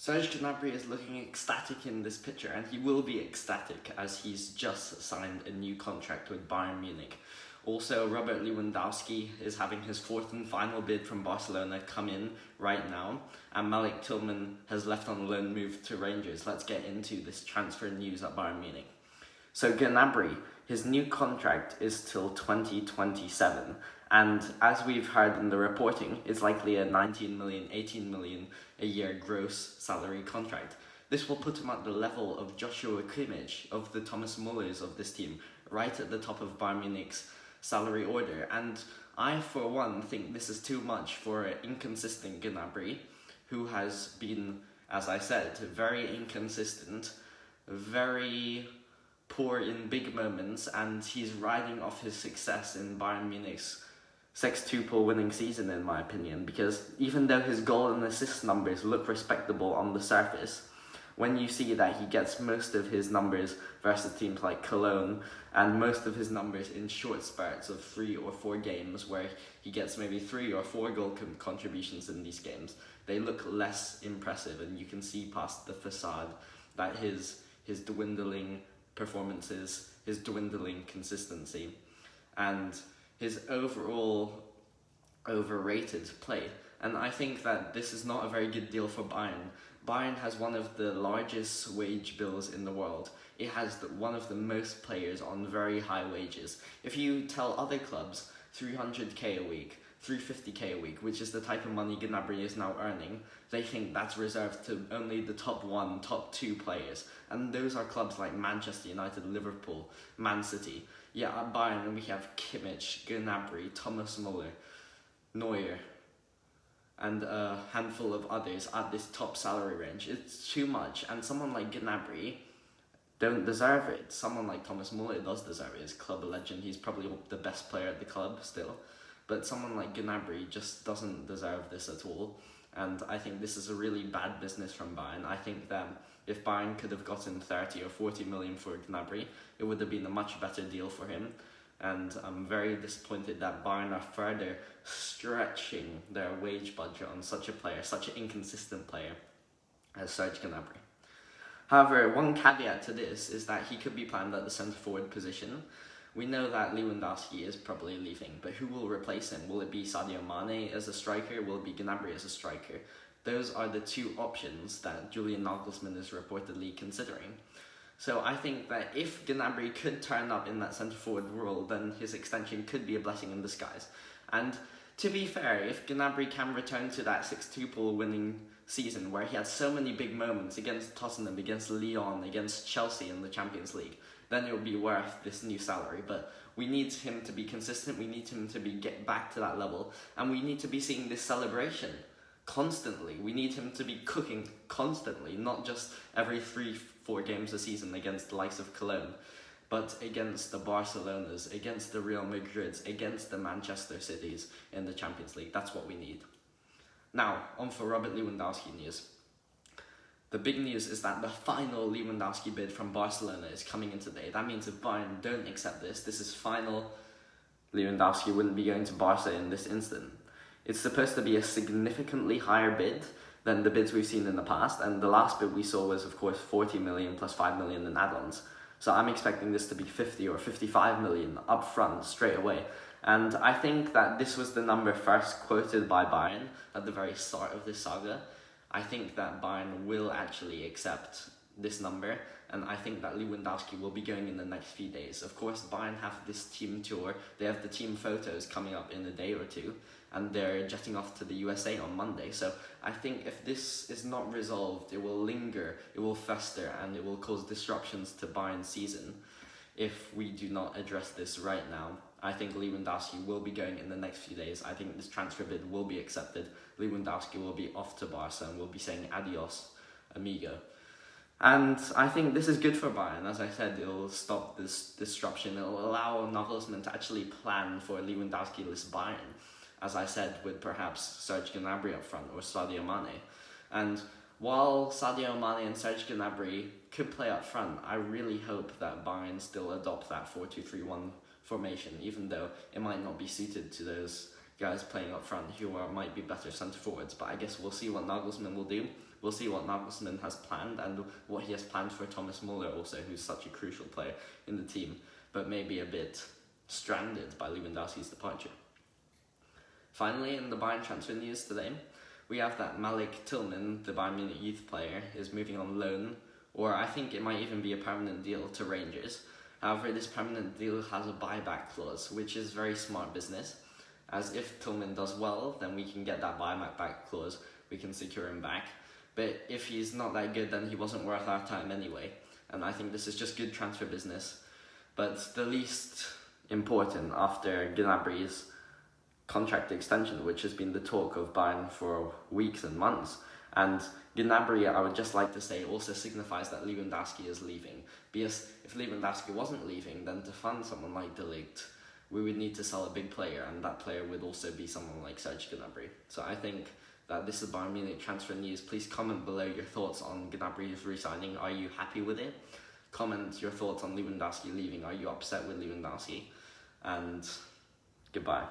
Serge Gnabry is looking ecstatic in this picture, and he will be ecstatic as he's just signed a new contract with Bayern Munich. Also, Robert Lewandowski is having his fourth and final bid from Barcelona come in right now, and Malik Tillman has left on a loan move to Rangers. Let's get into this transfer news at Bayern Munich. So Gnabry, his new contract is till 2027, and as we've heard in the reporting, it's likely a 19 million, 18 million a year gross salary contract. This will put him at the level of Joshua Kimmich, of the Thomas Müllers of this team, right at the top of Bayern Munich's salary order. And I, for one, think this is too much for an inconsistent Gnabry, who has been, as I said, very inconsistent, very poor in big moments, and he's riding off his success in Bayern Munich's sextuple winning season, in my opinion, because even though his goal and assist numbers look respectable on the surface, when you see that he gets most of his numbers versus teams like Cologne, and most of his numbers in short spurts of 3 or 4 games where he gets maybe 3 or 4 goal contributions in these games, they look less impressive, and you can see past the facade that his dwindling performances, his dwindling consistency, and his overall overrated play. And I think that this is not a very good deal for Bayern. Bayern has one of the largest wage bills in the world. It has one of the most players on very high wages. If you tell other clubs 300k a week, 350k a week, which is the type of money Gnabry is now earning, they think that's reserved to only the top 1, top 2 players. And those are clubs like Manchester United, Liverpool, Man City. Yeah, at Bayern we have Kimmich, Gnabry, Thomas Müller, Neuer, and a handful of others at this top salary range. It's too much, and someone like Gnabry don't deserve it. Someone like Thomas Müller does deserve it. He's club legend. He's probably the best player at the club still. But someone like Gnabry just doesn't deserve this at all. And I think this is a really bad business from Bayern. I think that if Bayern could have gotten 30 or 40 million for Gnabry, it would have been a much better deal for him. And I'm very disappointed that Bayern are further stretching their wage budget on such a player, such an inconsistent player as Serge Gnabry. However, one caveat to this is that he could be planned at the centre-forward position. We know that Lewandowski is probably leaving, but who will replace him? Will it be Sadio Mane as a striker? Will it be Gnabry as a striker? Those are the 2 options that Julian Nagelsmann is reportedly considering. So I think that if Gnabry could turn up in that centre-forward role, then his extension could be a blessing in disguise. And to be fair, if Gnabry can return to that sextuple winning season where he had so many big moments against Tottenham, against Lyon, against Chelsea in the Champions League, then it will be worth this new salary. But we need him to be consistent, we need him to get back to that level, and we need to be seeing this celebration constantly. We need him to be cooking constantly, not just every 3-4 games a season against the likes of Cologne, but against the Barcelonas, against the Real Madrids, against the Manchester Cities in the Champions League. That's what we need. Now, on for Robert Lewandowski news. The big news is that the final Lewandowski bid from Barcelona is coming in today. That means if Bayern don't accept this is final. Lewandowski wouldn't be going to Barca in this instant. It's supposed to be a significantly higher bid than the bids we've seen in the past, and the last bid we saw was, of course, 40 million plus 5 million in add-ons. So I'm expecting this to be 50 or 55 million up front straight away. And I think that this was the number first quoted by Bayern at the very start of this saga. I think that Bayern will actually accept this number, and I think that Lewandowski will be going in the next few days. Of course, Bayern have this team tour. They have the team photos coming up in a day or 2, and they're jetting off to the USA on Monday. So I think if this is not resolved, it will linger, it will fester, and it will cause disruptions to Bayern's season if we do not address this right now. I think Lewandowski will be going in the next few days. I think this transfer bid will be accepted. Lewandowski will be off to Barca and will be saying adios, amigo. And I think this is good for Bayern. As I said, it'll stop this disruption. It'll allow Nagelsmann to actually plan for a Lewandowski-less Bayern, as I said, with perhaps Serge Gnabry up front or Sadio Mane. And while Sadio Mane and Serge Gnabry could play up front, I really hope that Bayern still adopt that 4-2-3-1 formation, even though it might not be suited to those guys playing up front who might be better centre forwards. But I guess we'll see what Nagelsmann will do. we'll see what Nagelsmann has planned and what he has planned for Thomas Muller also, who's such a crucial player in the team, but maybe a bit stranded by Lewandowski's departure. Finally, in the Bayern transfer news today, we have that Malik Tillman, the Bayern Munich youth player, is moving on loan, or I think it might even be a permanent deal to Rangers. However, this permanent deal has a buyback clause, which is very smart business, as if Tillman does well, then we can get that buyback clause, we can secure him back. But if he's not that good, then he wasn't worth our time anyway, and I think this is just good transfer business. But the least important after Gnabry's contract extension, which has been the talk of Bayern for weeks and months, and Gnabry, I would just like to say, also signifies that Lewandowski is leaving. Because if Lewandowski wasn't leaving, then to fund someone like De Ligt, we would need to sell a big player, and that player would also be someone like Serge Gnabry. So I think that this is Bayern Munich transfer news. Please comment below your thoughts on Gnabry's re-signing. Are you happy with it? Comment your thoughts on Lewandowski leaving. Are you upset with Lewandowski? And goodbye.